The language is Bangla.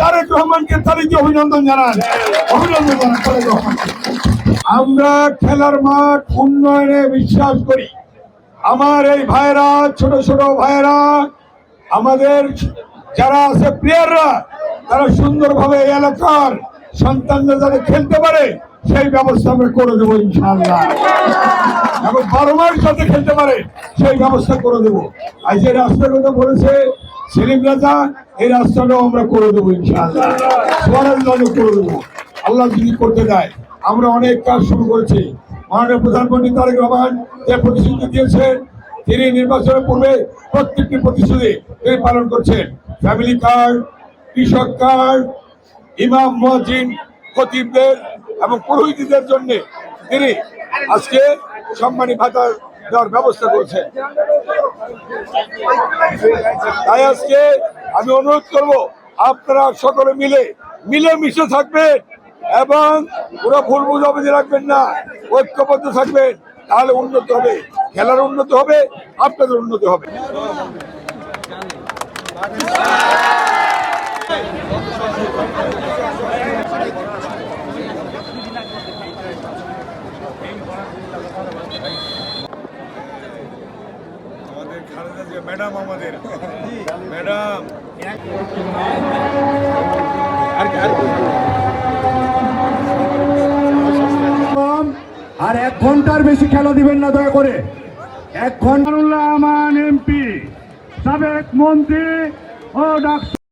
তারেক রহমানকে তারিখে অভিনন্দন জানান। তারেক রহমান। আমরা খেলার মাঠ উন্নয়নে বিশ্বাস করি। আমার এই ভাইরা, ছোট ছোট ভাইরা, আমাদের যারা আছে প্লেয়াররা, তারা সুন্দরভাবে এই এলাকার সন্তানরা যাতে খেলতে পারে সেই ব্যবস্থা আমরা করে দেবো ইনশাআল্লাহ। এবং 12 মাস যাতে খেলতে পারে সেই ব্যবস্থা করে দেবো। আর যে রাস্তার কথা বলেছে সেলিম রাজা, এই রাস্তাটাও আমরা করে দেবো ইনশাআল্লাহ। সোয়ারাজ করে দেবো আল্লাহ যদি করতে দেয়। আমরা অনেক কাজ শুরু করেছি। মাননীয় প্রধানমন্ত্রী তারেক রহমান যে প্রতিশ্রুতি দিয়েছেন, তিনি নির্বাচনের পূর্বে প্রত্যেকটি প্রতিশ্রুতি তিনি পালন করছেন। ফ্যামিলি কার্ড, কৃষক কার্ড, ইমাম, মুয়াজ্জিন, খতিবদের এবং পুরোহিতদের জন্য তিনি আজকে সম্মানী ভাতা দেওয়ার ব্যবস্থা করেছেন। তাই আজকে আমি অনুরোধ করব, আপনারা সকলে মিলেমিশে থাকবেন এবং পুরো ভুল বুঝাবুঝি রাখবেন না, ঐক্যবদ্ধ থাকবেন, তাহলে উন্নত হবে, খেলার উন্নত হবে, আপনাদের উন্নতি হবে। আমাদের খালেদা জিয়া ম্যাডাম, আমাদের ম্যাডাম আর 1 ঘন্টার বেশি খেলা দিবেন না দয়া করে। 1 ঘন্টা। আমান এমপি, সাবেক মন্ত্রী ও ডাক্তার